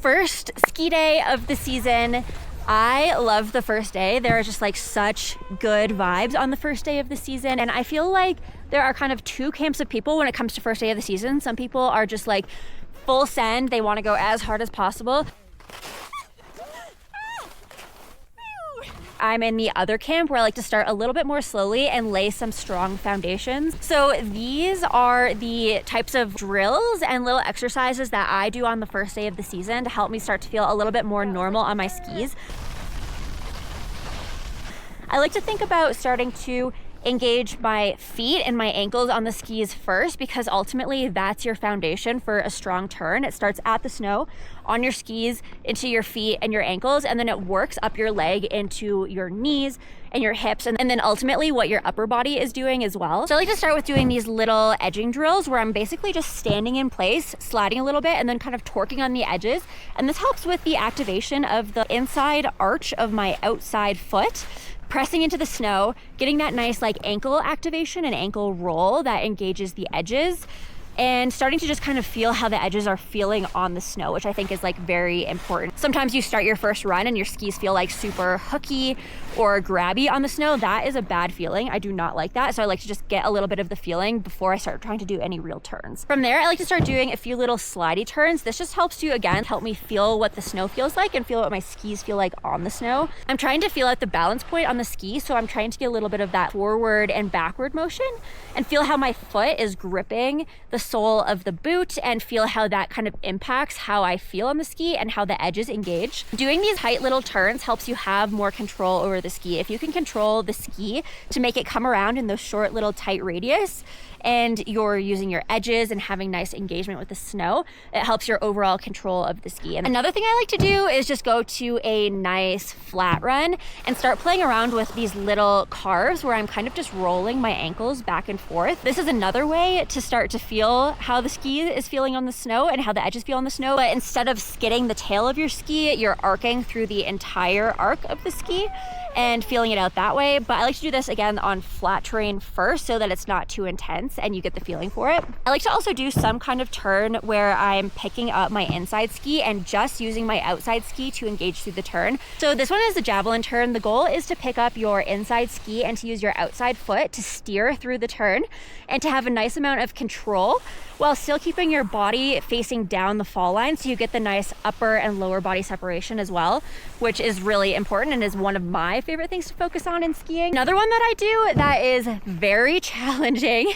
First ski day of the season. I love the first day. There are just like such good vibes on the first day of the season. And I feel like there are kind of two camps of people when it comes to first day of the season. Some people are just like full send. They want to go as hard as possible. I'm in the other camp where I like to start a little bit more slowly and lay some strong foundations. So these are the types of drills and little exercises that I do on the first day of the season to help me start to feel a little bit more normal on my skis. I like to think about starting to engage my feet and my ankles on the skis first, because ultimately that's your foundation for a strong turn. It starts at the snow, on your skis, into your feet and your ankles, and then it works up your leg into your knees and your hips, and then ultimately what your upper body is doing as well. So I like to start with doing these little edging drills where I'm basically just standing in place, sliding a little bit, and then kind of torquing on the edges. And this helps with the activation of the inside arch of my outside foot, pressing into the snow, getting that nice like ankle activation and ankle roll that engages the edges, and starting to just kind of feel how the edges are feeling on the snow, which I think is like very important. Sometimes you start your first run and your skis feel like super hooky or grabby on the snow. That is a bad feeling. I do not like that. So I like to just get a little bit of the feeling before I start trying to do any real turns. From there, I like to start doing a few little slidey turns. This just helps you, again, help me feel what the snow feels like and feel what my skis feel like on the snow. I'm trying to feel out the balance point on the ski. So I'm trying to get a little bit of that forward and backward motion and feel how my foot is gripping the sole of the boot and feel how that kind of impacts how I feel on the ski and how the edges engage. Doing these tight little turns helps you have more control over the ski. If you can control the ski to make it come around in those short little tight radius, and you're using your edges and having nice engagement with the snow, it helps your overall control of the ski. And another thing I like to do is just go to a nice flat run and start playing around with these little carves where I'm kind of just rolling my ankles back and forth. This is another way to start to feel how the ski is feeling on the snow and how the edges feel on the snow. But instead of skidding the tail of your ski, you're arcing through the entire arc of the ski and feeling it out that way. But I like to do this again on flat terrain first so that it's not too intense and you get the feeling for it. I like to also do some kind of turn where I'm picking up my inside ski and just using my outside ski to engage through the turn. So this one is the javelin turn. The goal is to pick up your inside ski and to use your outside foot to steer through the turn and to have a nice amount of control while still keeping your body facing down the fall line, so you get the nice upper and lower body separation as well, which is really important and is one of my favorite things to focus on in skiing. Another one that I do that is very challenging,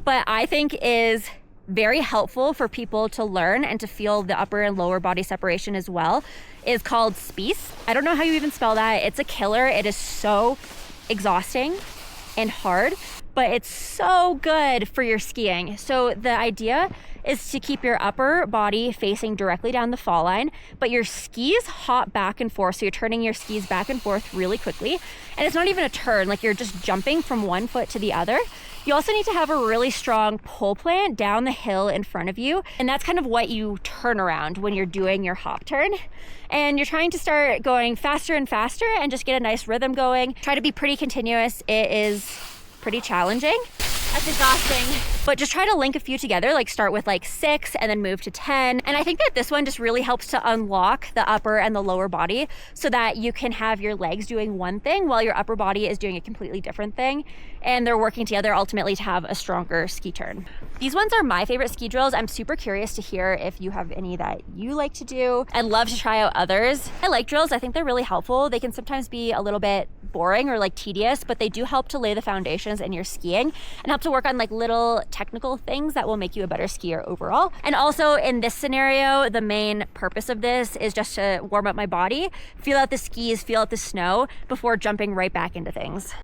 but I think is very helpful for people to learn and to feel the upper and lower body separation as well, is called spies. I don't know how you even spell that. It's a killer. It is so exhausting and hard, but it's so good for your skiing. So the idea is to keep your upper body facing directly down the fall line, but your skis hop back and forth. So you're turning your skis back and forth really quickly. And it's not even a turn, like you're just jumping from one foot to the other. You also need to have a really strong pole plant down the hill in front of you. And that's kind of what you turn around when you're doing your hop turn. And you're trying to start going faster and faster and just get a nice rhythm going. Try to be pretty continuous. It is pretty challenging. That's exhausting. But just try to link a few together, like start with like 6 and then move to 10. And I think that this one just really helps to unlock the upper and the lower body so that you can have your legs doing one thing while your upper body is doing a completely different thing. And they're working together ultimately to have a stronger ski turn. These ones are my favorite ski drills. I'm super curious to hear if you have any that you like to do. I'd love to try out others. I like drills. I think they're really helpful. They can sometimes be a little bit boring or like tedious, but they do help to lay the foundations in your skiing and help to work on like little technical things that will make you a better skier overall. And also in this scenario, the main purpose of this is just to warm up my body, feel out the skis, feel out the snow before jumping right back into things.